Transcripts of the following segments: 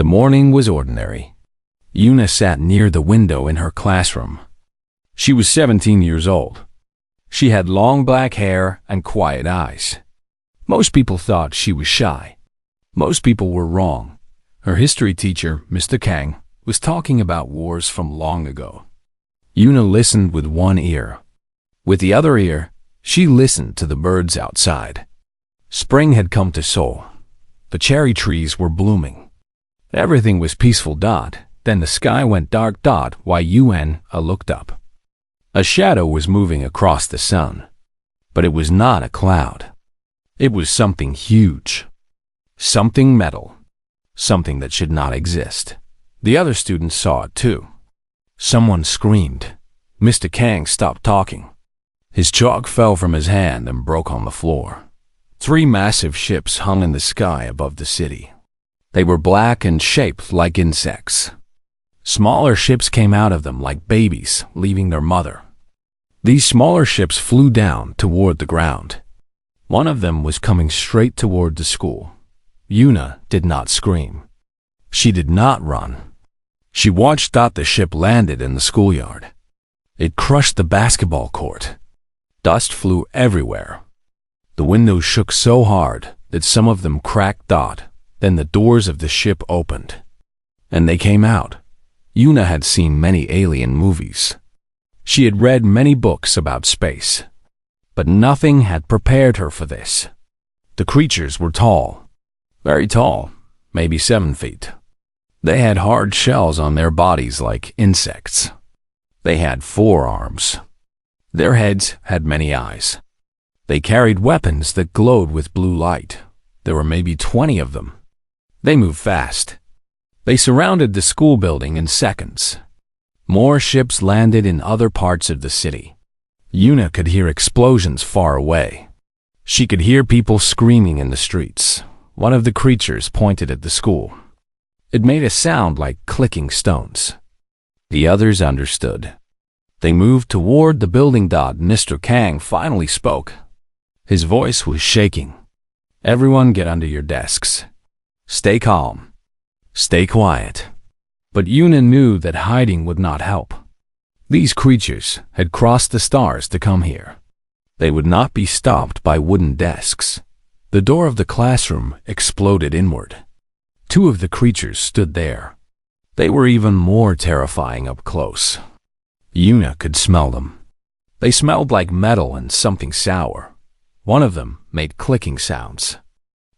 The morning was ordinary. Yuna sat near the window in her classroom. She was 17 years old. She had long black hair and quiet eyes. Most people thought she was shy. Most people were wrong. Her history teacher, Mr. Kang, was talking about wars from long ago. Yuna listened with one ear. With the other ear, she listened to the birds outside. Spring had come to Seoul. The cherry trees were blooming. Everything was peaceful. Then the sky went dark. While Yuna looked up. A shadow was moving across the sun. But it was not a cloud. It was something huge. Something metal. Something that should not exist. The other students saw it too. Someone screamed. Mr. Kang stopped talking. His chalk fell from his hand and broke on the floor. 3 massive ships hung in the sky above the city. They were black and shaped like insects. Smaller ships came out of them like babies leaving their mother. These smaller ships flew down toward the ground. One of them was coming straight toward the school. Yuna did not scream. She did not run. She watched the ship landed in the schoolyard. It crushed the basketball court. Dust flew everywhere. The windows shook so hard that some of them cracked. Then the doors of the ship opened. And they came out. Yuna had seen many alien movies. She had read many books about space. But nothing had prepared her for this. The creatures were tall. Very tall, maybe 7 feet. They had hard shells on their bodies like insects. They had 4 arms. Their heads had many eyes. They carried weapons that glowed with blue light. There were maybe 20 of them. They moved fast. They surrounded the school building in seconds. More ships landed in other parts of the city. Yuna could hear explosions far away. She could hear people screaming in the streets. One of the creatures pointed at the school. It made a sound like clicking stones. The others understood. They moved toward the building. Mr. Kang finally spoke. His voice was shaking. Everyone get under your desks. Stay calm. Stay quiet. But Yuna knew that hiding would not help. These creatures had crossed the stars to come here. They would not be stopped by wooden desks. The door of the classroom exploded inward. 2 of the creatures stood there. They were even more terrifying up close. Yuna could smell them. They smelled like metal and something sour. One of them made clicking sounds.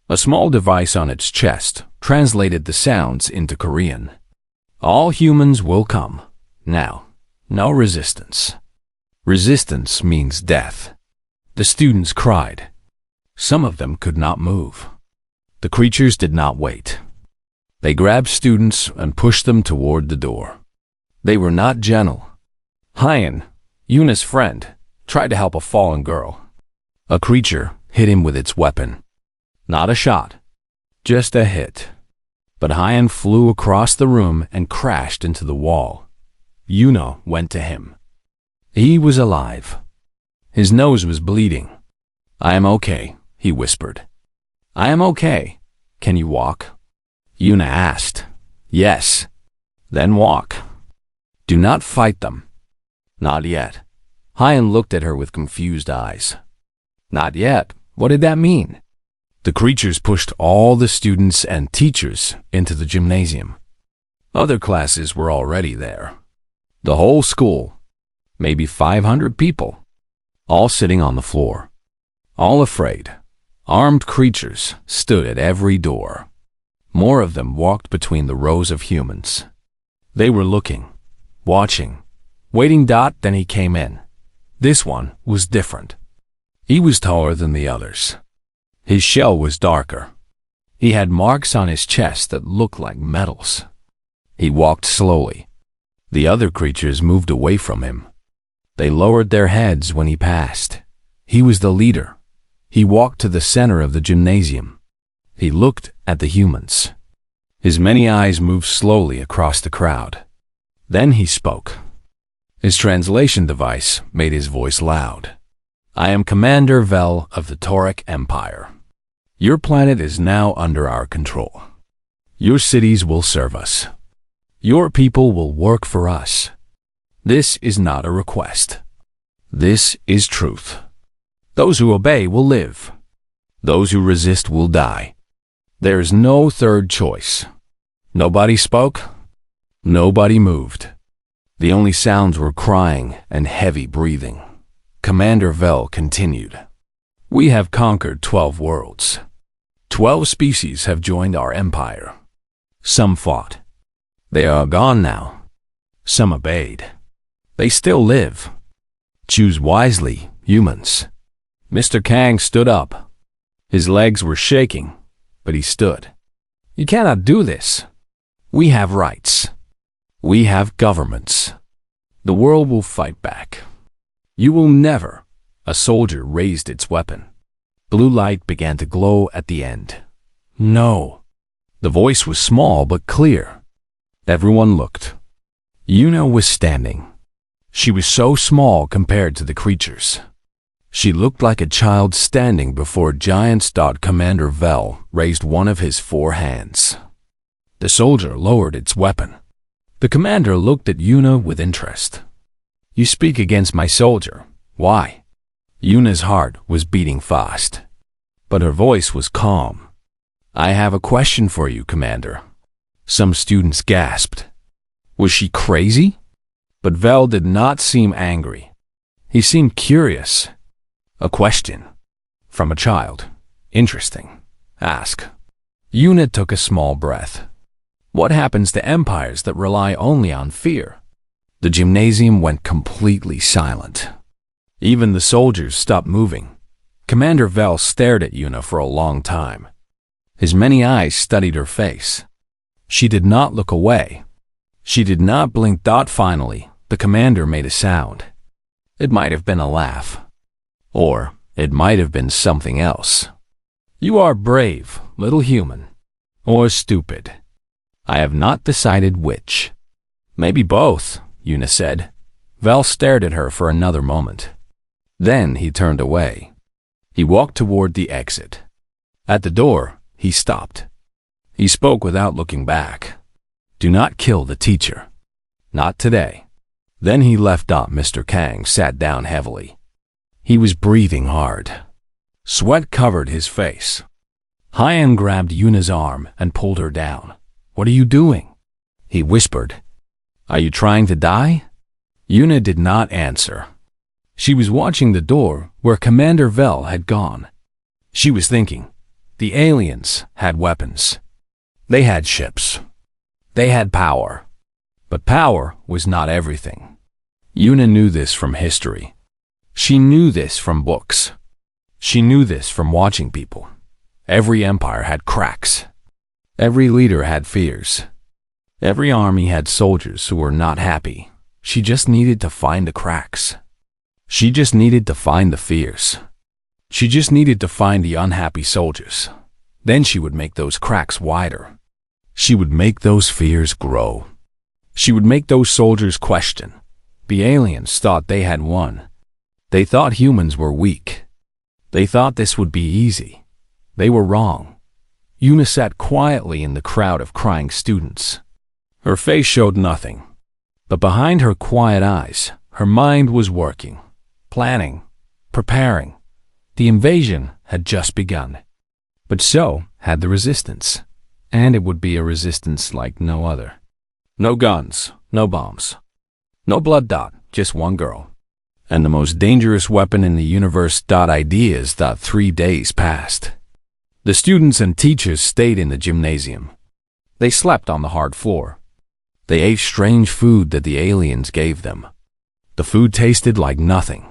A small device on its chest translated the sounds into Korean. All humans will come. Now, no resistance. Resistance means death. The students cried. Some of them could not move. The creatures did not wait. They grabbed students and pushed them toward the door. They were not gentle. Hyan, Yuna's friend, tried to help a fallen girl. A creature hit him with its weapon. Not a shot, just a hit. But Hyan flew across the room and crashed into the wall. Yuna went to him. He was alive. His nose was bleeding. I am okay, he whispered. I am okay. Can you walk? Yuna asked. Yes. Then walk. Do not fight them. Not yet. Hyan looked at her with confused eyes. Not yet? What did that mean? The creatures pushed all the students and teachers into the gymnasium. Other classes were already there. The whole school, maybe 500 people, all sitting on the floor, all afraid. Armed creatures stood at every door. More of them walked between the rows of humans. They were looking, watching, waiting. Then he came in. This one was different. He was taller than the others. His shell was darker. He had marks on his chest that looked like metals. He walked slowly. The other creatures moved away from him. They lowered their heads when he passed. He was the leader. He walked to the center of the gymnasium. He looked at the humans. His many eyes moved slowly across the crowd. Then he spoke. His translation device made his voice loud. I am Commander Vel of the Tauric Empire. Your planet is now under our control. Your cities will serve us. Your people will work for us. This is not a request. This is truth. Those who obey will live. Those who resist will die. There is no third choice. Nobody spoke. Nobody moved. The only sounds were crying and heavy breathing. Commander Vel continued. We have conquered 12 worlds. 12 species have joined our empire. Some fought. They are gone now. Some obeyed. They still live. Choose wisely, humans. Mr. Kang stood up. His legs were shaking, but he stood. You cannot do this. We have rights. We have governments. The world will fight back. You will never. A soldier raised its weapon. Blue light began to glow at the end. No. The voice was small but clear. Everyone looked. Yuna was standing. She was so small compared to the creatures. She looked like a child standing before giants. Commander Vel raised one of his 4 hands. The soldier lowered its weapon. The commander looked at Yuna with interest. You speak against my soldier. Why? Yuna's heart was beating fast, but her voice was calm. I have a question for you, Commander. Some students gasped. Was she crazy? But Vel did not seem angry. He seemed curious. A question. From a child. Interesting. Ask. Yuna took a small breath. What happens to empires that rely only on fear? The gymnasium went completely silent. Even the soldiers stopped moving. Commander Vel stared at Yuna for a long time. His many eyes studied her face. She did not look away. She did not blink. Finally, the commander made a sound. It might have been a laugh. Or it might have been something else. You are brave, little human. Or stupid. I have not decided which. Maybe both, Yuna said. Vel stared at her for another moment. Then he turned away. He walked toward the exit. At the door, he stopped. He spoke without looking back. Do not kill the teacher. Not today. Then he left. Mr. Kang sat down heavily. He was breathing hard. Sweat covered his face. Hyan grabbed Yuna's arm and pulled her down. What are you doing? He whispered. Are you trying to die? Yuna did not answer. She was watching the door where Commander Vel had gone. She was thinking. The aliens had weapons. They had ships. They had power. But power was not everything. Yuna knew this from history. She knew this from books. She knew this from watching people. Every empire had cracks. Every leader had fears. Every army had soldiers who were not happy. She just needed to find the cracks. She just needed to find the fears. She just needed to find the unhappy soldiers. Then she would make those cracks wider. She would make those fears grow. She would make those soldiers question. The aliens thought they had won. They thought humans were weak. They thought this would be easy. They were wrong. Yuna sat quietly in the crowd of crying students. Her face showed nothing. But behind her quiet eyes, her mind was working, planning, preparing. The invasion had just begun. But so had the resistance. And it would be a resistance like no other. No guns, no bombs. No blood. Just one girl. And the most dangerous weapon in the universe. Ideas. 3 days passed. The students and teachers stayed in the gymnasium. They slept on the hard floor. They ate strange food that the aliens gave them. The food tasted like nothing,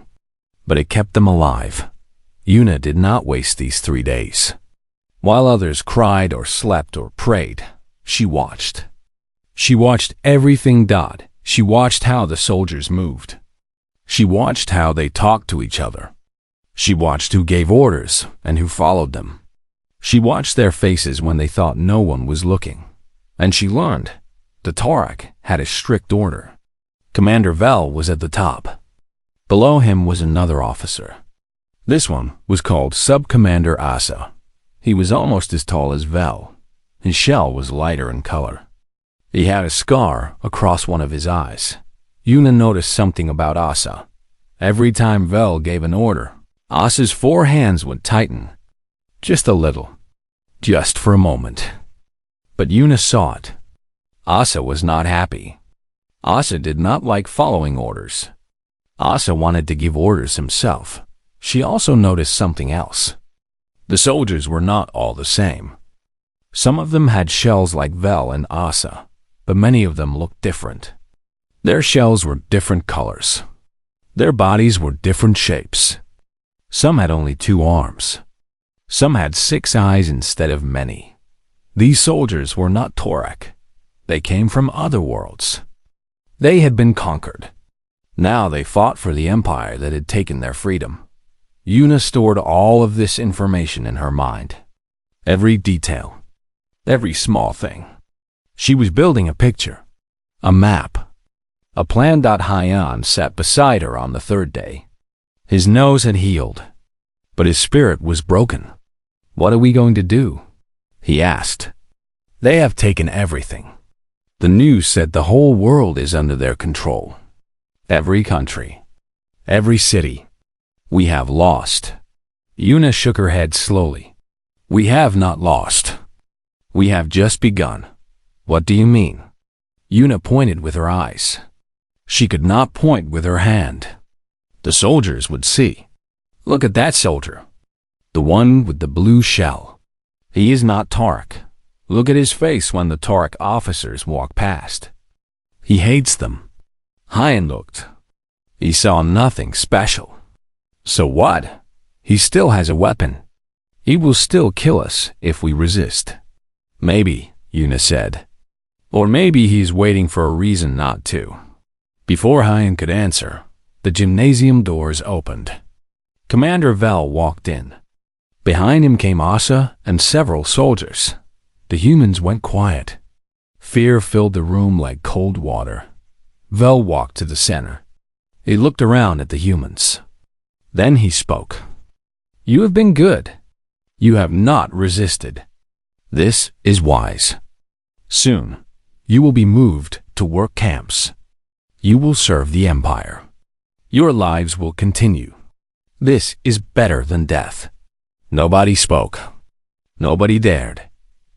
but it kept them alive. Yuna did not waste these 3 days. While others cried or slept or prayed, she watched. She watched everything. She watched how the soldiers moved. She watched how they talked to each other. She watched who gave orders and who followed them. She watched their faces when they thought no one was looking. And she learned. The Torak had a strict order. Commander Vel was at the top. Below him was another officer. This one was called Sub-Commander Asa. He was almost as tall as Vel. His shell was lighter in color. He had a scar across one of his eyes. Yuna noticed something about Asa. Every time Vel gave an order, Asa's 4 hands would tighten. Just a little. Just for a moment. But Yuna saw it. Asa was not happy. Asa did not like following orders. Asa wanted to give orders himself. She also noticed something else. The soldiers were not all the same. Some of them had shells like Vel and Asa, but many of them looked different. Their shells were different colors. Their bodies were different shapes. Some had only 2 arms. Some had 6 eyes instead of many. These soldiers were not Torak. They came from other worlds. They had been conquered. Now they fought for the empire that had taken their freedom. Yuna stored all of this information in her mind. Every detail. Every small thing. She was building a picture. A map. A plan. Hyan sat beside her on the 3rd day. His nose had healed, but his spirit was broken. "What are we going to do?" he asked. "They have taken everything. The news said the whole world is under their control. Every country. Every city. We have lost." Yuna shook her head slowly. "We have not lost. We have just begun." "What do you mean?" Yuna pointed with her eyes. She could not point with her hand. The soldiers would see. "Look at that soldier. The one with the blue shell. He is not Torak. Look at his face when the Torak officers walk past. He hates them." Hyan looked. He saw nothing special. "So what? He still has a weapon. He will still kill us if we resist." "Maybe," Yuna said. "Or maybe he's waiting for a reason not to." Before Hyan could answer, the gymnasium doors opened. Commander Vel walked in. Behind him came Asa and several soldiers. The humans went quiet. Fear filled the room like cold water. Vel walked to the center. He looked around at the humans. Then he spoke. "You have been good. You have not resisted. This is wise. Soon, you will be moved to work camps. You will serve the Empire. Your lives will continue. This is better than death." Nobody spoke. Nobody dared.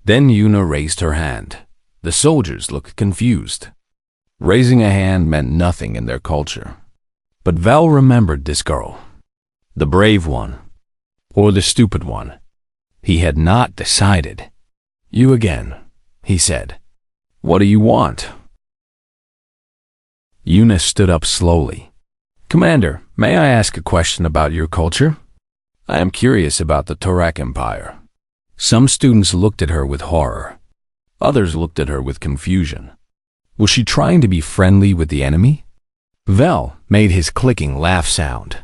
Then Yuna raised her hand. The soldiers looked confused. Raising a hand meant nothing in their culture. But Vel remembered this girl. The brave one. Or the stupid one. He had not decided. "You again," he said. "What do you want?" Yuna stood up slowly. "Commander, may I ask a question about your culture? I am curious about the Torak Empire." Some students looked at her with horror. Others looked at her with confusion. Was she trying to be friendly with the enemy? Vel made his clicking laugh sound.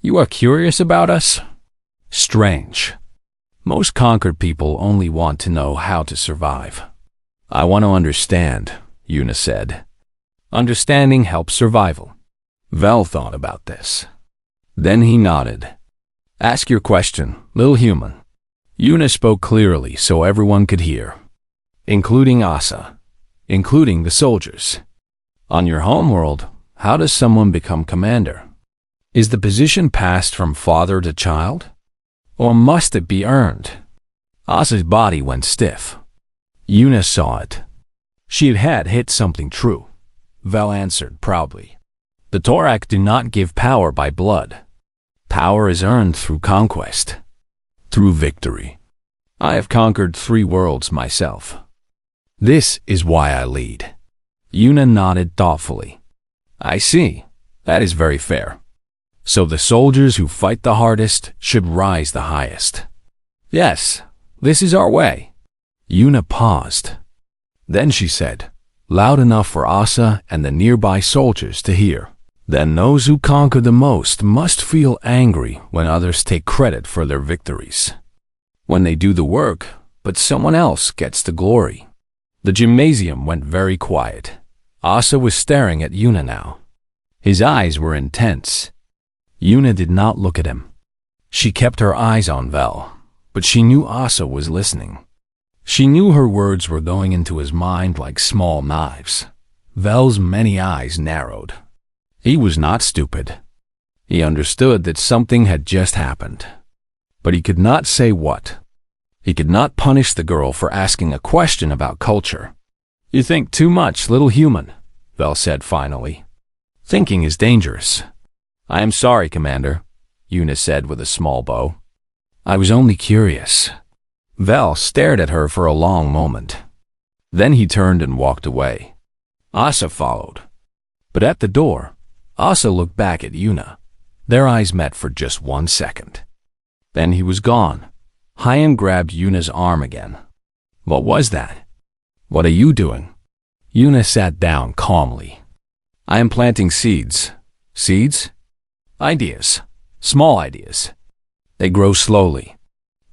"You are curious about us? Strange. Most conquered people only want to know how to survive." "I want to understand," Yuna said. "Understanding helps survival." Vel thought about this. Then he nodded. "Ask your question, little human." Yuna spoke clearly so everyone could hear, including Asa, including the soldiers. "On your homeworld, how does someone become commander? Is the position passed from father to child? Or must it be earned?" Asa's body went stiff. Yuna saw it. She had hit something true. Vel answered proudly. "The Torak do not give power by blood. Power is earned through conquest. Through victory. I have conquered 3 worlds myself. This is why I lead." Yuna nodded thoughtfully. "I see. That is very fair. So the soldiers who fight the hardest should rise the highest." "Yes, this is our way." Yuna paused. Then she said, loud enough for Asa and the nearby soldiers to hear, "Then those who conquer the most must feel angry when others take credit for their victories. When they do the work, but someone else gets the glory." The gymnasium went very quiet. Asa was staring at Yuna now. His eyes were intense. Yuna did not look at him. She kept her eyes on Vel, but she knew Asa was listening. She knew her words were going into his mind like small knives. Vel's many eyes narrowed. He was not stupid. He understood that something had just happened. But he could not say what. He could not punish the girl for asking a question about culture. "You think too much, little human," Vel said finally. "Thinking is dangerous." "I am sorry, Commander," Una said with a small bow. "I was only curious." Vel stared at her for a long moment. Then he turned and walked away. Asa followed. But at the door, Asa looked back at Una. Their eyes met for just 1 second. Then he was gone. Hyam grabbed Una's arm again. "What was that?" "What are you doing?" Una sat down calmly. "I am planting seeds." "Seeds?" "Ideas. Small ideas. They grow slowly,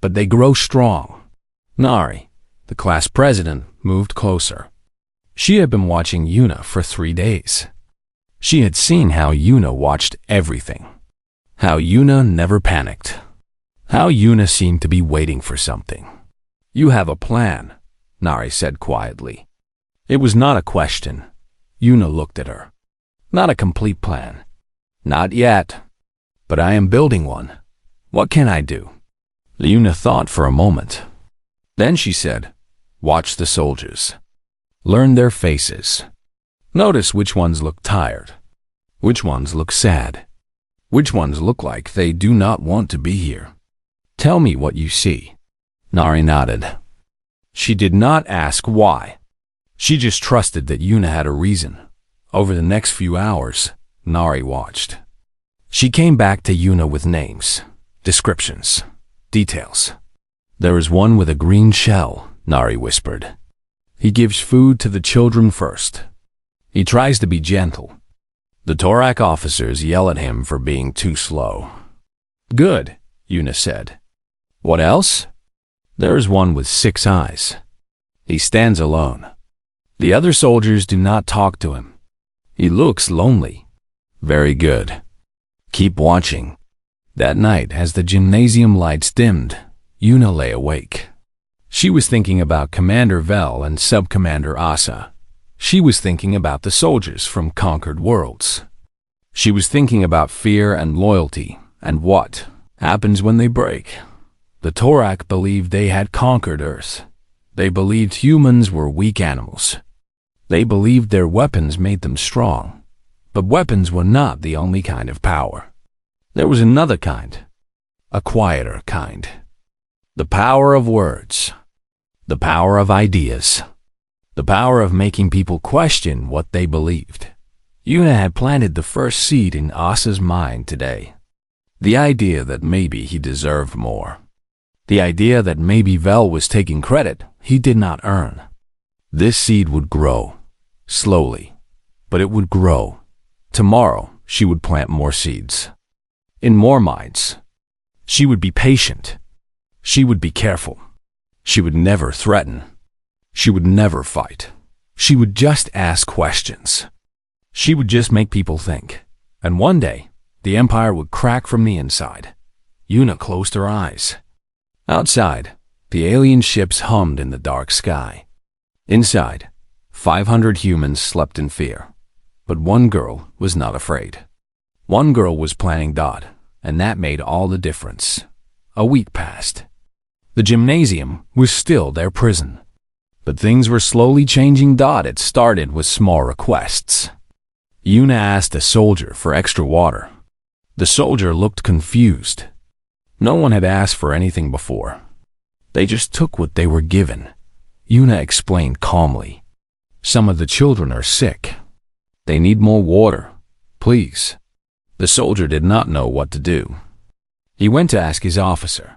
but they grow strong." Nari, the class president, moved closer. She had been watching Una for 3 days. She had seen how Una watched everything. How Una never panicked. How Una seemed to be waiting for something. "You have a plan," Nari said quietly. It was not a question. Una looked at her. "Not a complete plan." "Not yet. But I am building one. What can I do?" Una thought for a moment. Then she said, "Watch the soldiers. Learn their faces. Notice which ones look tired. Which ones look sad. Which ones look like they do not want to be here. Tell me what you see." Nari nodded. She did not ask why. She just trusted that Una had a reason. Over the next few hours, Nari watched. She came back to Una with names, descriptions, details. "There is one with a green shell," Nari whispered. "He gives food to the children first. He tries to be gentle. The Torak officers yell at him for being too slow." "Good," Una said. "What else?" "There is one with 6 eyes. He stands alone. The other soldiers do not talk to him. He looks lonely." "Very good. Keep watching." That night, as the gymnasium lights dimmed, Una lay awake. She was thinking about Commander Vel and Sub-Commander Asa. She was thinking about the soldiers from conquered worlds. She was thinking about fear and loyalty and what happens when they break. The Torak believed they had conquered Earth. They believed humans were weak animals. They believed their weapons made them strong. But weapons were not the only kind of power. There was another kind, a quieter kind. The power of words. The power of ideas. The power of making people question what they believed. Una had planted the first seed in Asa's mind today. The idea that maybe he deserved more. The idea that maybe Vel was taking credit he did not earn. This seed would grow, slowly, but it would grow. Tomorrow she would plant more seeds. In more minds. She would be patient. She would be careful. She would never threaten. She would never fight. She would just ask questions. She would just make people think. And one day, the empire would crack from the inside. Una closed her eyes. Outside, the alien ships hummed in the dark sky. Inside, 500 humans slept in fear. But one girl was not afraid. One girl was planning Dot, and that made all the difference. A week passed. The gymnasium was still their prison. But things were slowly changing. It started with small requests. Una asked a soldier for extra water. The soldier looked confused. No one had asked for anything before. They just took what they were given. Una explained calmly. "Some of the children are sick. They need more water. Please." The soldier did not know what to do. He went to ask his officer.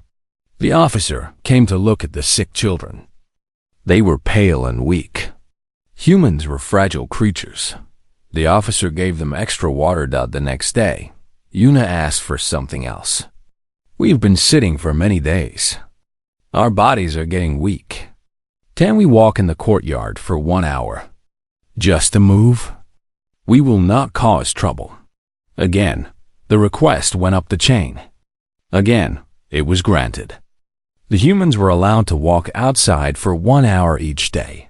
The officer came to look at the sick children. They were pale and weak. Humans were fragile creatures. The officer gave them extra water. The next day, Una asked for something else. "We've been sitting for many days. Our bodies are getting weak. Can we walk in the courtyard for 1 hour? Just to move? We will not cause trouble." Again, the request went up the chain. Again, it was granted. The humans were allowed to walk outside for 1 hour each day.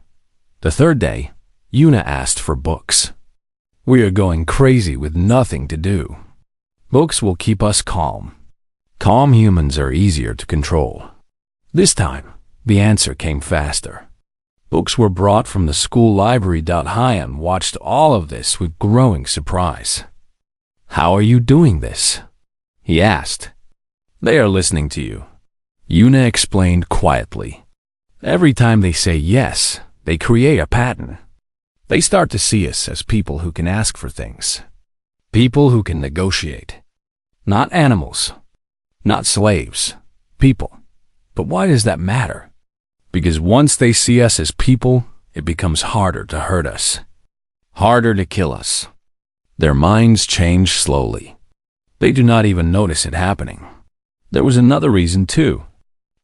The third day, Una asked for books. We are going crazy with nothing to do. Books will keep us calm. Calm humans are easier to control. This time, the answer came faster. Books were brought from the school library. Hyan watched all of this with growing surprise. How are you doing this? He asked. They are listening to you. Una explained quietly. Every time they say yes, they create a pattern. They start to see us as people who can ask for things. People who can negotiate. Not animals. Not slaves. People. But why does that matter? Because once they see us as people, it becomes harder to hurt us. Harder to kill us. Their minds change slowly. They do not even notice it happening. There was another reason too.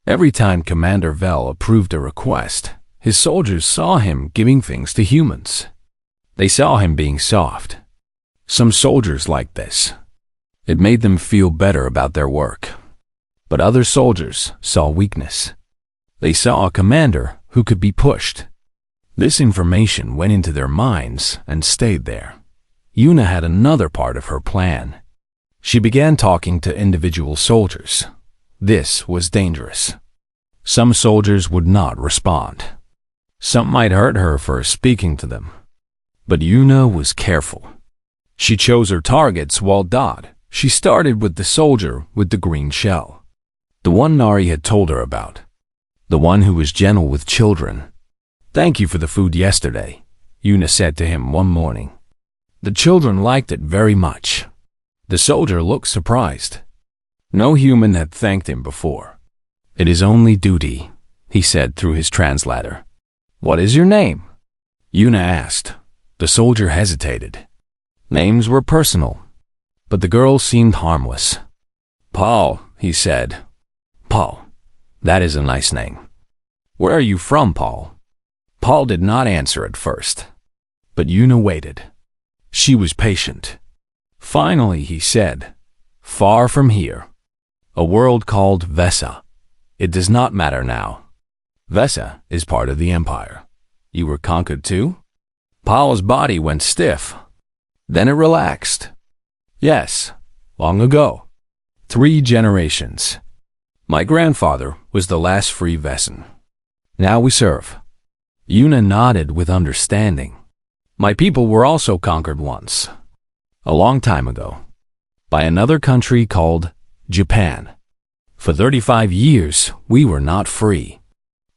Every time Commander Vel approved a request, his soldiers saw him giving things to humans. They saw him being soft. Some soldiers liked this. It made them feel better about their work. But other soldiers saw weakness. They saw a commander who could be pushed. This information went into their minds and stayed there. Una had another part of her plan. She began talking to individual soldiers. This was dangerous. Some soldiers would not respond. Some might hurt her for speaking to them. But Una was careful. She chose her targets well. She started with the soldier with the green shell. The one Nari had told her about. The one who was gentle with children. Thank you for the food yesterday, Una said to him one morning. The children liked it very much. The soldier looked surprised. No human had thanked him before. It is only duty, he said through his translator. What is your name? Una asked. The soldier hesitated. Names were personal, but the girl seemed harmless. Paul, he said. Paul, that is a nice name. Where are you from, Paul? Paul did not answer at first, but Una waited. She was patient. Finally, he said, far from here. A world called Vesa. It does not matter now. Vesa is part of the Empire. You were conquered too? Paul's body went stiff. Then it relaxed. Yes, long ago. 3 generations. My grandfather was the last free Vesan. Now we serve. Una nodded with understanding. My people were also conquered once. A long time ago. By another country called Japan. For 35 years, we were not free.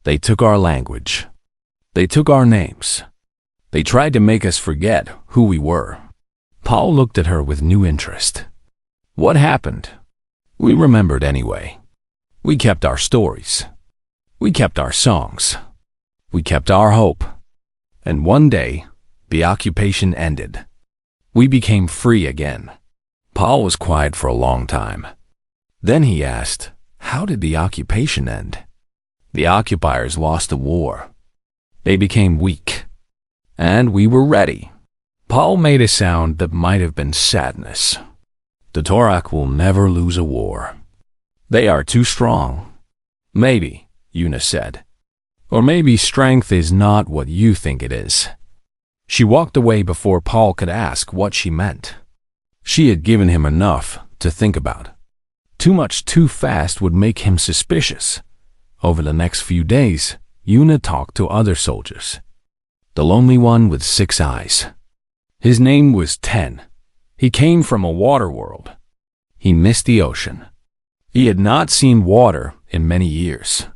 They took our language. They took our names. They tried to make us forget who we were. Paul looked at her with new interest. What happened? We remembered anyway. We kept our stories. We kept our songs. We kept our hope. And one day, the occupation ended. We became free again. Paul was quiet for a long time. Then he asked, how did the occupation end? The occupiers lost the war. They became weak. And we were ready. Paul made a sound that might have been sadness. The Torak will never lose a war. They are too strong. Maybe, Una said. Or maybe strength is not what you think it is. She walked away before Paul could ask what she meant. She had given him enough to think about. Too much too fast would make him suspicious. Over the next few days, Una talked to other soldiers. The lonely one with 6 eyes. His name was Ten. He came from a water world. He missed the ocean. He had not seen water in many years.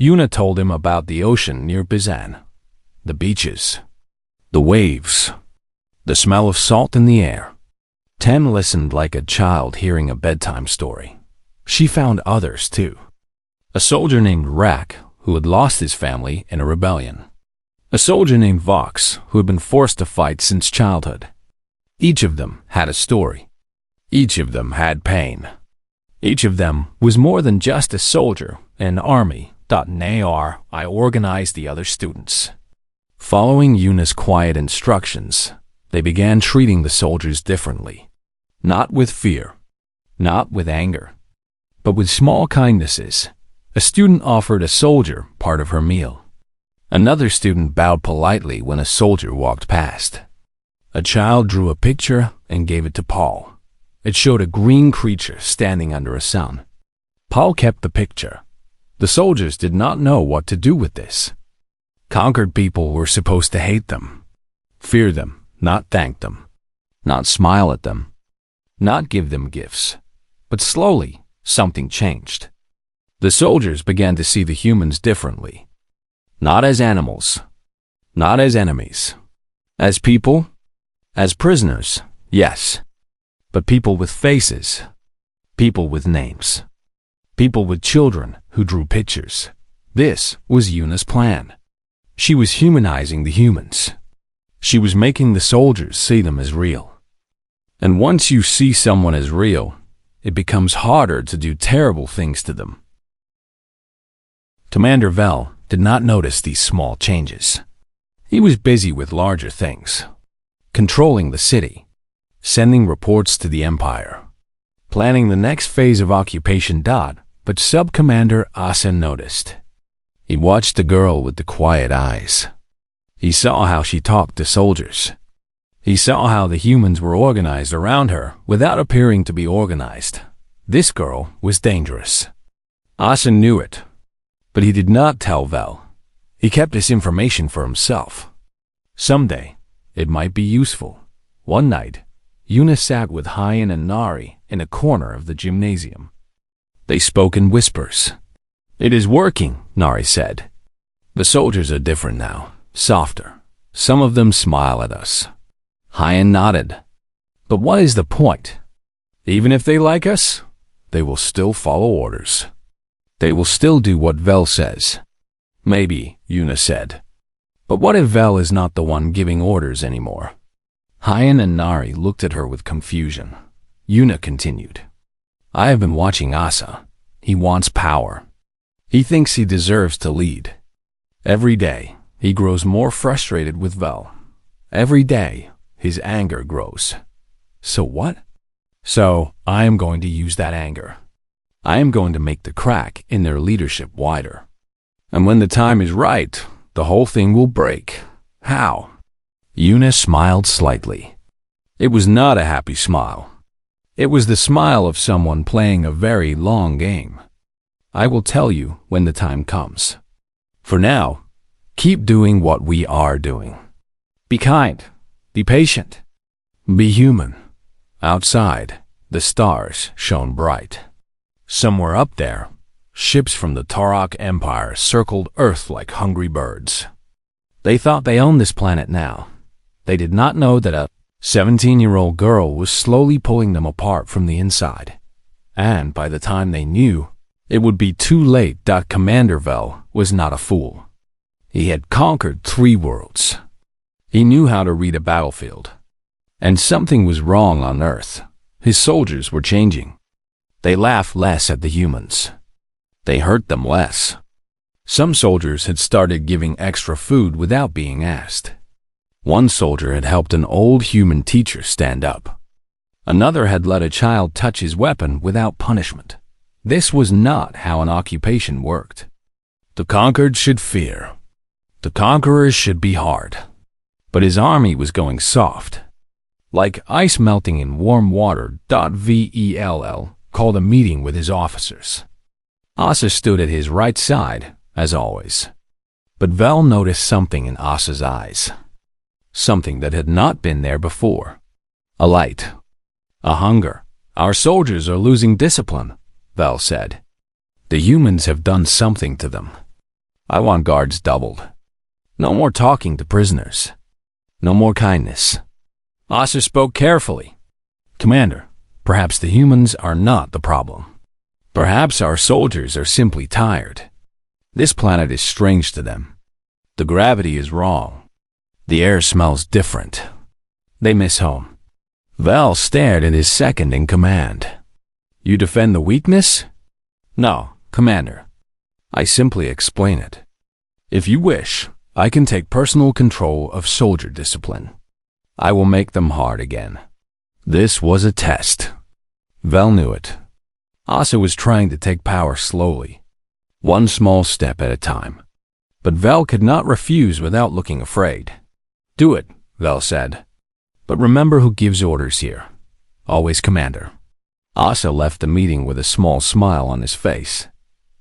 Una told him about the ocean near Bizan, the beaches, the waves, the smell of salt in the air. Ten listened like a child hearing a bedtime story. She found others too. A soldier named Rak, who had lost his family in a rebellion. A soldier named Vox, who had been forced to fight since childhood. Each of them had a story. Each of them had pain. Each of them was more than just a soldier, an army. I organized the other students. Following Una's quiet instructions, they began treating the soldiers differently. Not with fear, not with anger, but with small kindnesses. A student offered a soldier part of her meal. Another student bowed politely when a soldier walked past. A child drew a picture and gave it to Paul. It showed a green creature standing under a sun. Paul kept the picture. The soldiers did not know what to do with this. Conquered people were supposed to hate them, fear them, not thank them, not smile at them, not give them gifts. But slowly, something changed. The soldiers began to see the humans differently. Not as animals, not as enemies, as people, as prisoners, yes, but people with faces, people with names, people with children who drew pictures. This was Yuna's plan. She was humanizing the humans. She was making the soldiers see them as real. And once you see someone as real, it becomes harder to do terrible things to them. Commander Vel did not notice these small changes. He was busy with larger things, controlling the city, sending reports to the Empire, planning the next phase of occupation. But Sub-Commander Asa noticed. He watched the girl with the quiet eyes. He saw how she talked to soldiers. He saw how the humans were organized around her without appearing to be organized. This girl was dangerous. Asa knew it. But he did not tell Vel. He kept this information for himself. Someday, it might be useful. One night, Yuna sat with Hyan and Nari in a corner of the gymnasium. They spoke in whispers. "It is working," Nari said. "The soldiers are different now, softer. Some of them smile at us." Hyan nodded. "But what is the point? Even if they like us, they will still follow orders. They will still do what Vel says." "Maybe," Yuna said. "But what if Vel is not the one giving orders anymore?" Hyan and Nari looked at her with confusion. Yuna continued. "I have been watching Asa. He wants power. He thinks he deserves to lead. Every day, he grows more frustrated with Vel. Every day, his anger grows. So what? So I am going to use that anger. I am going to make the crack in their leadership wider. And when the time is right, the whole thing will break. How?" Yuna smiled slightly. It was not a happy smile. It was the smile of someone playing a very long game. "I will tell you when the time comes. For now, keep doing what we are doing. Be kind. Be patient. Be human." Outside, the stars shone bright. Somewhere up there, ships from the Tarok Empire circled Earth like hungry birds. They thought they owned this planet now. They did not know that a 17-year-old girl was slowly pulling them apart from the inside. And by the time they knew, it would be too late. Commander Vel was not a fool. He had conquered 3 worlds. He knew how to read a battlefield. And something was wrong on Earth. His soldiers were changing. They laughed less at the humans. They hurt them less. Some soldiers had started giving extra food without being asked. One soldier had helped an old human teacher stand up. Another had let a child touch his weapon without punishment. This was not how an occupation worked. The conquered should fear. The conquerors should be hard. But his army was going soft. Like ice melting in warm water. Vell called a meeting with his officers. Asa stood at his right side, as always. But Vel noticed something in Asa's eyes. Something that had not been there before. A light. A hunger. "Our soldiers are losing discipline," Vel said. "The humans have done something to them. I want guards doubled. No more talking to prisoners. No more kindness." Asa spoke carefully. "Commander, perhaps the humans are not the problem. Perhaps our soldiers are simply tired. This planet is strange to them. The gravity is wrong. The air smells different. They miss home." Vel stared at his second in command. "You defend the weakness?" "No, Commander. I simply explain it. If you wish, I can take personal control of soldier discipline. I will make them hard again." This was a test. Vel knew it. Asa was trying to take power slowly. one small step at a time. But Vel could not refuse without looking afraid. Do it, Vel said. But remember who gives orders here. Always Commander. Asa left the meeting with a small smile on his face.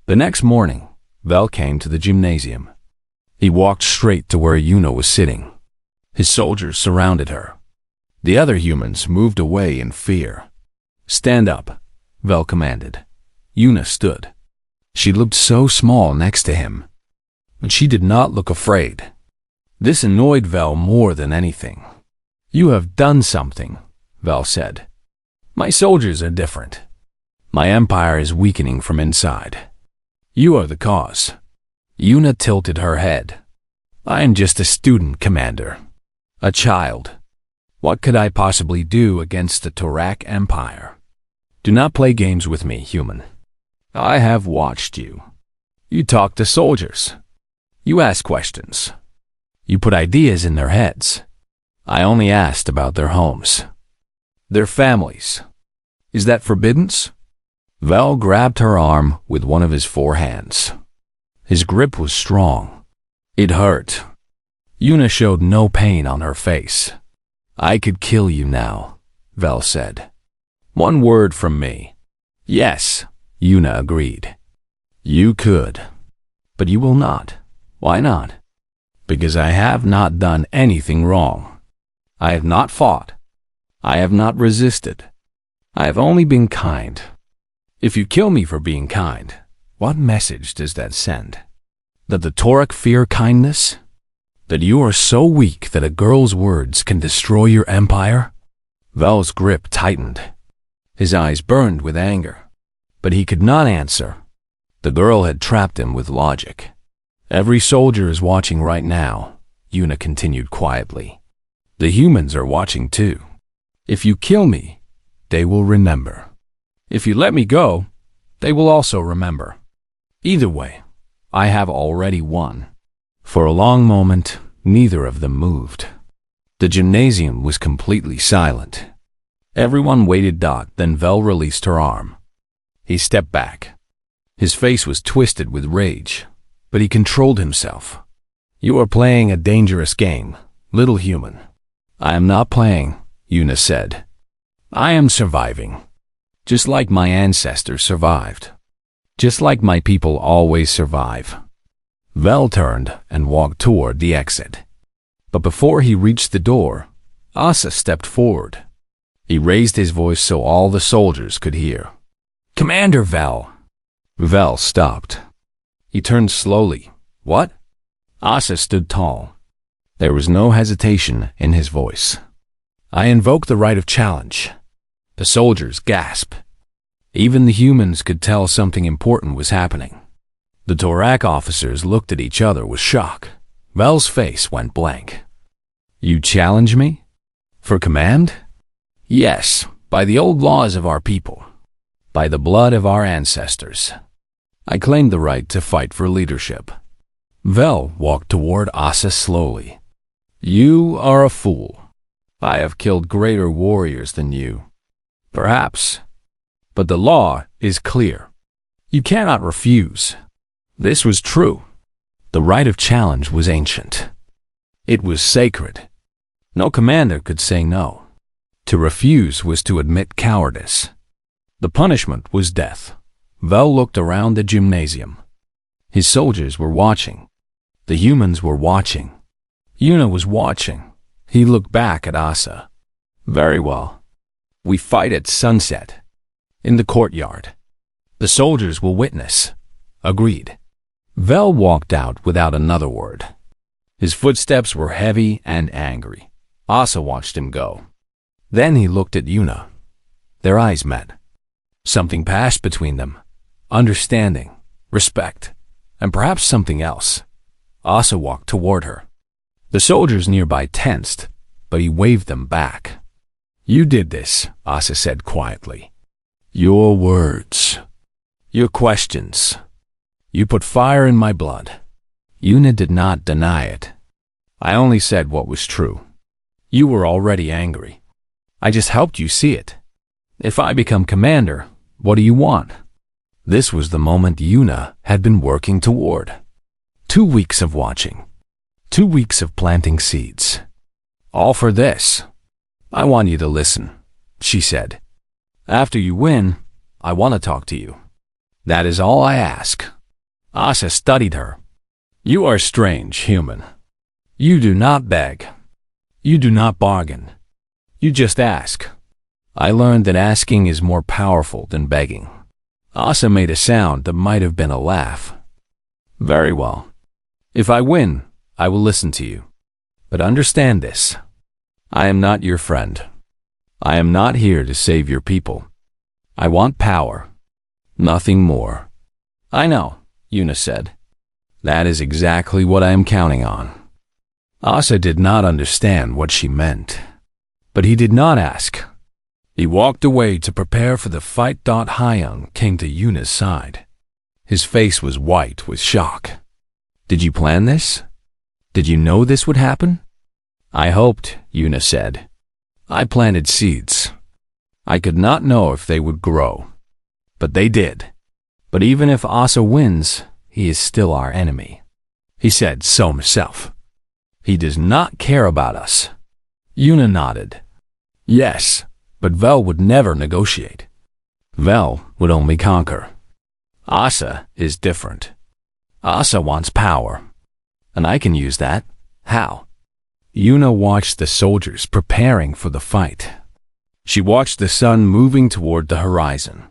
The next morning, Vel came to the gymnasium. He walked straight to where Una was sitting. His soldiers surrounded her. The other humans moved away in fear. Stand up, Vel commanded. Una stood. She looked so small next to him. But she did not look afraid. This annoyed Vel more than anything. You have done something, Vel said. My soldiers are different. My empire is weakening from inside. You are the cause. Una tilted her head. I am just a student, Commander. A child. What could I possibly do against the Torak Empire? Do not play games with me, human. I have watched you. You talk to soldiers. You ask questions. You put ideas in their heads. I only asked about their homes. Their families. Is that forbidden? Vel grabbed her arm with one of his 4 hands. His grip was strong. It hurt. Una showed no pain on her face. I could kill you now, Vel said. One word from me. Yes, Una agreed. You could. But you will not. Why not? Because I have not done anything wrong. I have not fought. I have not resisted. I have only been kind. If you kill me for being kind, what message does that send? That the Torak fear kindness? That you are so weak that a girl's words can destroy your empire? Vel's grip tightened. His eyes burned with anger. But he could not answer. The girl had trapped him with logic. Every soldier is watching right now, Una continued quietly. The humans are watching too. If you kill me, they will remember. If you let me go, they will also remember. Either way, I have already won. For a long moment, neither of them moved. The gymnasium was completely silent. Everyone waited. Then Vel released her arm. He stepped back. His face was twisted with rage, but he controlled himself. You are playing a dangerous game, little human. I am not playing, Una said. I am surviving. Just like my ancestors survived. Just like my people always survive. Vel turned and walked toward the exit. But before he reached the door, Asa stepped forward. He raised his voice so all the soldiers could hear. Commander Vel. Vel stopped. He turned slowly. What? Asa stood tall. There was no hesitation in his voice. I invoke the right of challenge. The soldiers gasped. Even the humans could tell something important was happening. The Torak officers looked at each other with shock. Vel's face went blank. You challenge me? For command? Yes, by the old laws of our people. By the blood of our ancestors. I claim the right to fight for leadership. Vel walked toward Asa slowly. You are a fool. I have killed greater warriors than you. Perhaps. But the law is clear. You cannot refuse. This was true. The right of challenge was ancient. It was sacred. No commander could say no. To refuse was to admit cowardice. The punishment was death. Vel looked around the gymnasium. His soldiers were watching. The humans were watching. Una was watching. He looked back at Asa. Very well. We fight at sunset. In the courtyard. The soldiers will witness. Agreed. Vel walked out without another word. His footsteps were heavy and angry. Asa watched him go. Then he looked at Una. Their eyes met. Something passed between them. Understanding, respect, and perhaps something else. Asa walked toward her. The soldiers nearby tensed, but he waved them back. You did this, Asa said quietly. Your words. Your questions. You put fire in my blood. Una did not deny it. I only said what was true. You were already angry. I just helped you see it. If I become commander, what do you want? This was the moment Yuna had been working toward. 2 weeks of watching. 2 weeks of planting seeds. All for this. I want you to listen, she said. After you win, I want to talk to you. That is all I ask. Asa studied her. You are strange, human. You do not beg. You do not bargain. You just ask. I learned that asking is more powerful than begging. Asa made a sound that might have been a laugh. Very well. If I win, I will listen to you. But understand this. I am not your friend. I am not here to save your people. I want power. Nothing more. I know, Yuna said. That is exactly what I am counting on. Asa did not understand what she meant. But he did not ask. He walked away to prepare for the fight. Hyung came to Yuna's side. His face was white with shock. Did you plan this? Did you know this would happen? I hoped, Yuna said. I planted seeds. I could not know if they would grow. But they did. But even if Asa wins, he is still our enemy. He said so himself. He does not care about us. Yuna nodded. Yes, but Vel would never negotiate. Vel would only conquer. Asa is different. Asa wants power. And I can use that. How? Yuna watched the soldiers preparing for the fight. She watched the sun moving toward the horizon.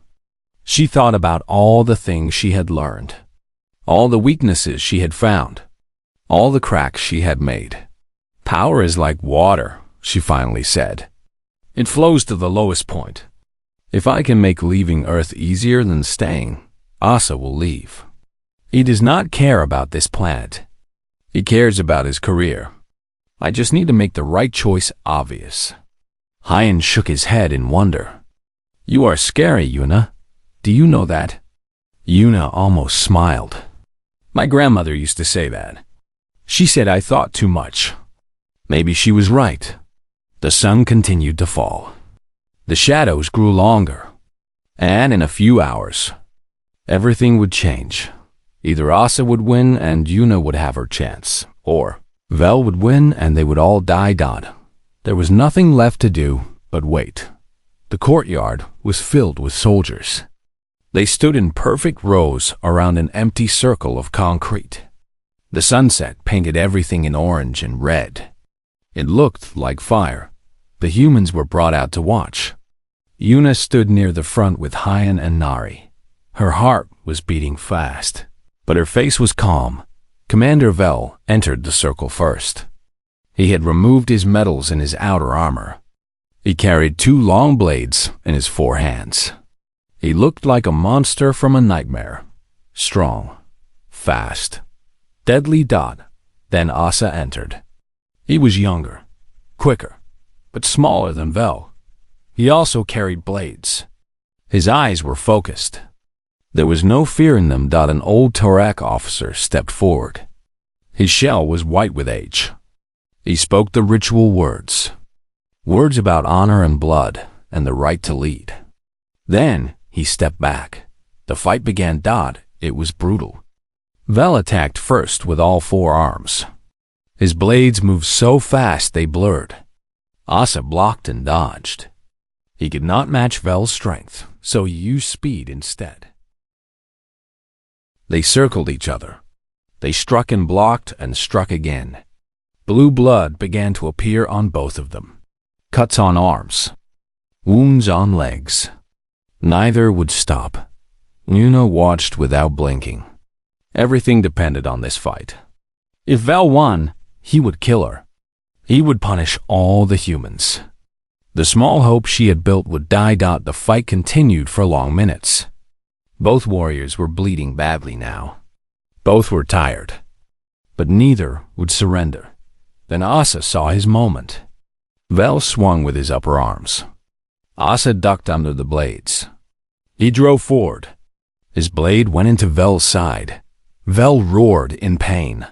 She thought about all the things she had learned, all the weaknesses she had found, all the cracks she had made. Power is like water, she finally said. It flows to the lowest point. If I can make leaving Earth easier than staying, Asa will leave. He does not care about this planet. He cares about his career. I just need to make the right choice obvious. Hyun shook his head in wonder. You are scary, Yuna. Do you know that? Yuna almost smiled. My grandmother used to say that. She said I thought too much. Maybe she was right. The sun continued to fall. The shadows grew longer. And in a few hours, everything would change. Either Asa would win and Yuna would have her chance, or Vel would win and they would all die. There was nothing left to do but wait. The courtyard was filled with soldiers. They stood in perfect rows around an empty circle of concrete. The sunset painted everything in orange and red. It looked like fire. The humans were brought out to watch. Yuna stood near the front with Hyun and Nari. Her heart was beating fast, but her face was calm. Commander Vel entered the circle first. He had removed his medals and his outer armor. He carried 2 long blades in his 4 hands. He looked like a monster from a nightmare. Strong, fast, deadly. Then Asa entered. He was younger, quicker, but smaller than Vel. He also carried blades. His eyes were focused. There was no fear in them. An old Torak officer stepped forward. His shell was white with age. He spoke the ritual words. Words about honor and blood and the right to lead. Then he stepped back. The fight began. It was brutal. Vel attacked first with all 4 arms. His blades moved so fast they blurred. Asa blocked and dodged. He could not match Vel's strength, so he used speed instead. They circled each other. They struck and blocked and struck again. Blue blood began to appear on both of them. Cuts on arms. Wounds on legs. Neither would stop. Yuna watched without blinking. Everything depended on this fight. If Vel won, he would kill her. He would punish all the humans. The small hope she had built would die. The fight continued for long minutes. Both warriors were bleeding badly now. Both were tired. But neither would surrender. Then Asa saw his moment. Vel swung with his upper arms. Asa ducked under the blades. He drove forward. His blade went into Vel's side. Vel roared in pain.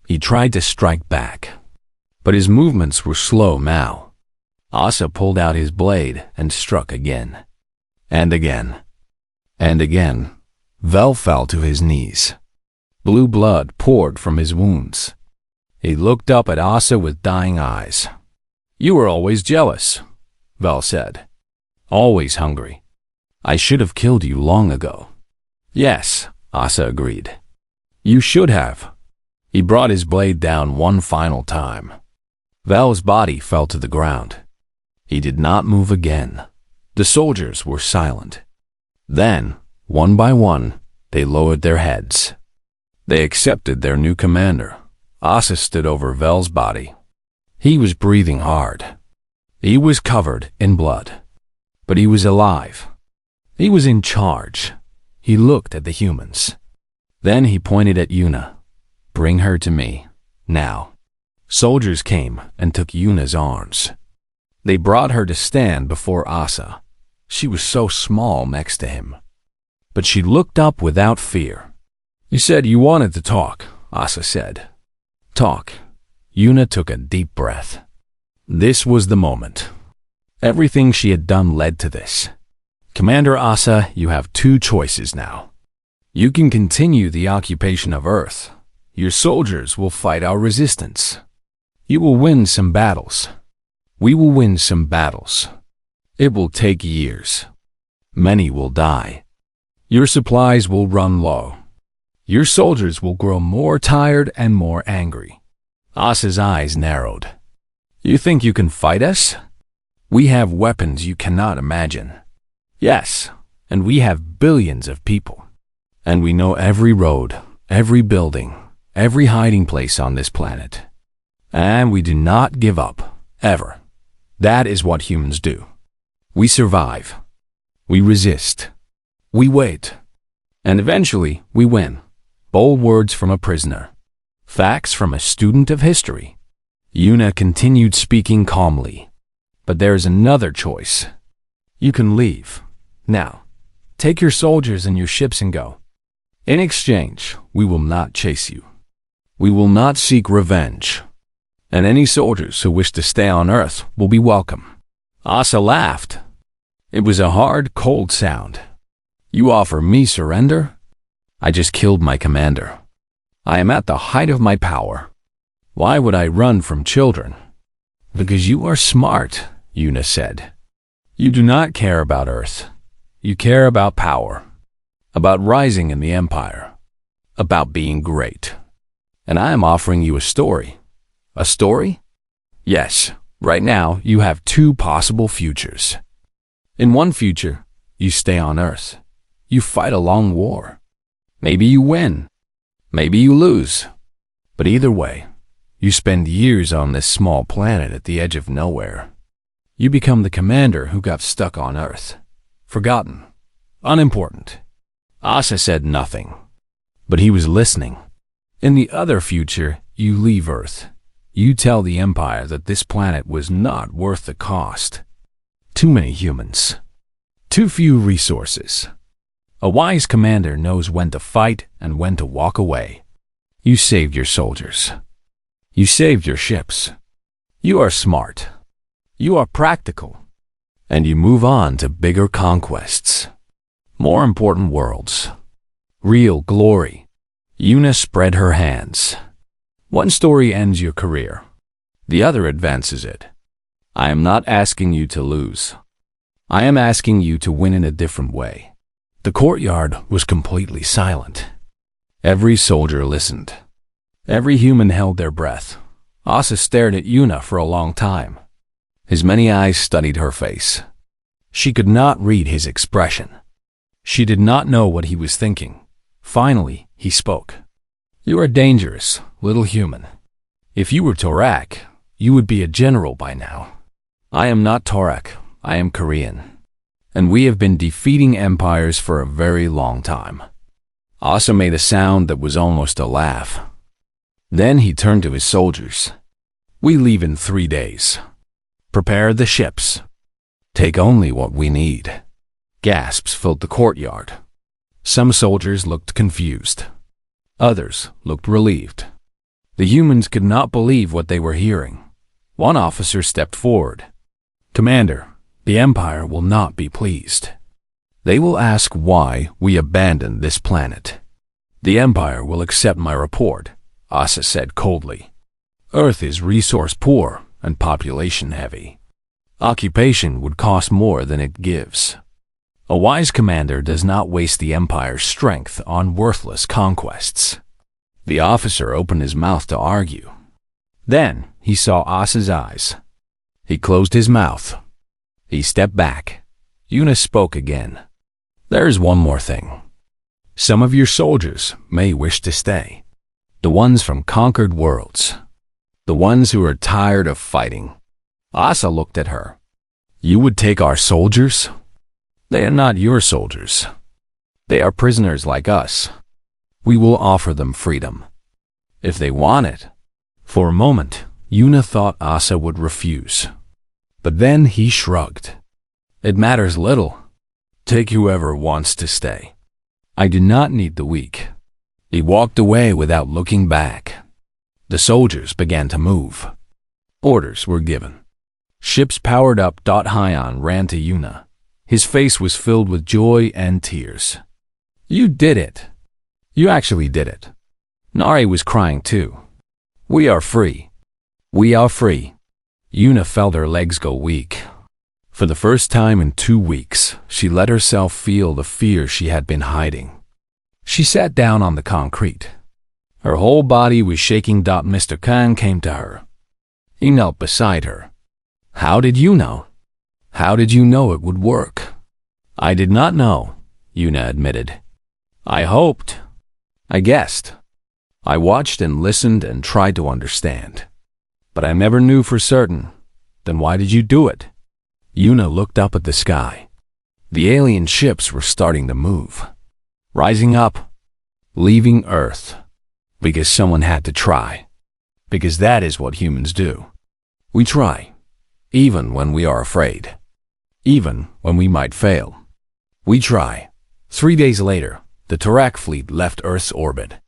He tried to strike back, but his movements were slow now. Asa pulled out his blade and struck again. And again. And again. Vel fell to his knees. Blue blood poured from his wounds. He looked up at Asa with dying eyes. "You were always jealous," Vel said. "Always hungry. I should have killed you long ago." "Yes," Asa agreed. "You should have." He brought his blade down one final time. Vel's body fell to the ground. He did not move again. The soldiers were silent. Then, one by one, they lowered their heads. They accepted their new commander. Asa stood over Vel's body. He was breathing hard. He was covered in blood. But he was alive. He was in charge. He looked at the humans. Then he pointed at Yuna. "Bring her to me, now." Soldiers came and took Yuna's arms. They brought her to stand before Asa. She was so small next to him. But she looked up without fear. "You said you wanted to talk," Asa said. "Talk." Yuna took a deep breath. This was the moment. Everything she had done led to this. "Commander Asa, you have two choices now. You can continue the occupation of Earth. Your soldiers will fight our resistance. You will win some battles. We will win some battles. It will take years. Many will die. Your supplies will run low. Your soldiers will grow more tired and more angry." Asa's eyes narrowed. "You think you can fight us? We have weapons you cannot imagine. Yes, and we have billions of people. And we know every road, every building, every hiding place on this planet. And we do not give up, ever. That is what humans do. We survive. We resist. We wait. And eventually, we win." Bold words from a prisoner. Facts from a student of history. Yuna continued speaking calmly. "But there is another choice. You can leave. Now, take your soldiers and your ships and go. In exchange, we will not chase you. We will not seek revenge. And any soldiers who wish to stay on Earth will be welcome." Asa laughed. It was a hard, cold sound. "You offer me surrender? I just killed my commander. I am at the height of my power. Why would I run from children?" "Because you are smart," Yuna said. "You do not care about Earth. You care about power, about rising in the Empire, about being great. And I am offering you a story." "A story?" "Yes, right now you have two possible futures. In one future, you stay on Earth. You fight a long war. Maybe you win. Maybe you lose. But either way, you spend years on this small planet at the edge of nowhere. You become the commander who got stuck on Earth. Forgotten. Unimportant." Asa said nothing. But he was listening. "In the other future, you leave Earth. You tell the Empire that this planet was not worth the cost. Too many humans. Too few resources. A wise commander knows when to fight and when to walk away. You saved your soldiers. You saved your ships. You are smart. You are practical. And you move on to bigger conquests. More important worlds. Real glory." Yuna spread her hands. "One story ends your career. The other advances it. I am not asking you to lose. I am asking you to win in a different way." The courtyard was completely silent. Every soldier listened. Every human held their breath. Asa stared at Yuna for a long time. His many eyes studied her face. She could not read his expression. She did not know what he was thinking. Finally, he spoke. "You are dangerous, little human. If you were Torak, you would be a general by now. I am not Torak. I am Korean. And we have been defeating empires for a very long time." Asa made a sound that was almost a laugh. Then he turned to his soldiers. "We leave in 3 days. Prepare the ships. Take only what we need." Gasps filled the courtyard. Some soldiers looked confused. Others looked relieved. The humans could not believe what they were hearing. One officer stepped forward. "Commander, the Empire will not be pleased." They will ask why we abandoned this planet. The Empire will accept my report, Asa said coldly. Earth is resource poor and population heavy. Occupation would cost more than it gives. A wise commander does not waste the Empire's strength on worthless conquests. The officer opened his mouth to argue. Then he saw Asa's eyes. He closed his mouth. He stepped back. Una spoke again. There is one more thing. Some of your soldiers may wish to stay. The ones from conquered worlds. The ones who are tired of fighting. Asa looked at her. You would take our soldiers? They are not your soldiers. They are prisoners like us. We will offer them freedom. If they want it. For a moment, Una thought Asa would refuse. But then he shrugged. It matters little. Take whoever wants to stay. I do not need the weak. He walked away without looking back. The soldiers began to move. Orders were given. Ships powered up. Hyan ran to Una. His face was filled with joy and tears. You did it. You actually did it. Nari was crying too. We are free. We are free. Una felt her legs go weak. For the first time in 2 weeks, she let herself feel the fear she had been hiding. She sat down on the concrete. Her whole body was shaking. Mr. Khan came to her. He knelt beside her. How did you know? How did you know it would work? I did not know, Una admitted. I hoped. I guessed. I watched and listened and tried to understand. But I never knew for certain. Then why did you do it? Una looked up at the sky. The alien ships were starting to move. Rising up. Leaving Earth. Because someone had to try. Because that is what humans do. We try. Even when we are afraid. Even when we might fail. We try. 3 days later, the Tarak fleet left Earth's orbit.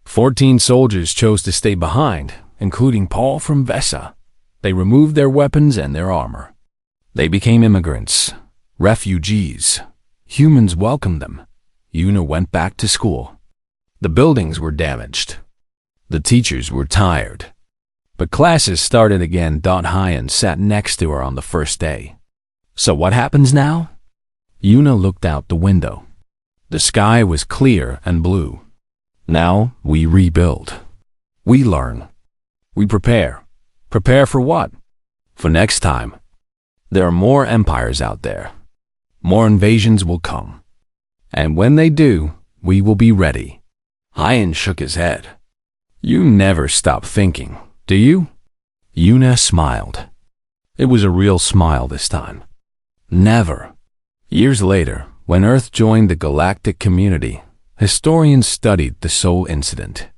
14 soldiers chose to stay behind, including Paul from Vesa. They removed their weapons and their armor. They became immigrants, refugees. Humans welcomed them. Una went back to school. The buildings were damaged. The teachers were tired. But classes started again. Hyan sat next to her on the first day. So what happens now? Una looked out the window. The sky was clear and blue. Now we rebuild. We learn. We prepare. Prepare for what? For next time. There are more empires out there. More invasions will come. And when they do, we will be ready. Hyan shook his head. You never stop thinking, do you? Una smiled. It was a real smile this time. Never. Years later, when Earth joined the galactic community, historians studied the Sol incident.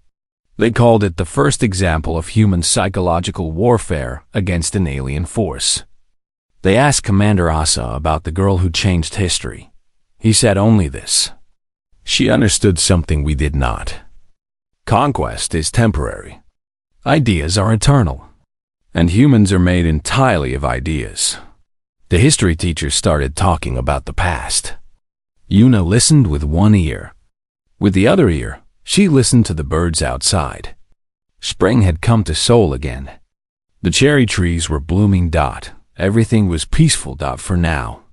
They called it the first example of human psychological warfare against an alien force. They asked Commander Asa about the girl who changed history. He said only this. She understood something we did not. Conquest is temporary. Ideas are eternal. And humans are made entirely of ideas. The history teacher started talking about the past. Una listened with one ear. With the other ear, she listened to the birds outside. Spring had come to Sol again. The cherry trees were blooming. Everything was peaceful. For now.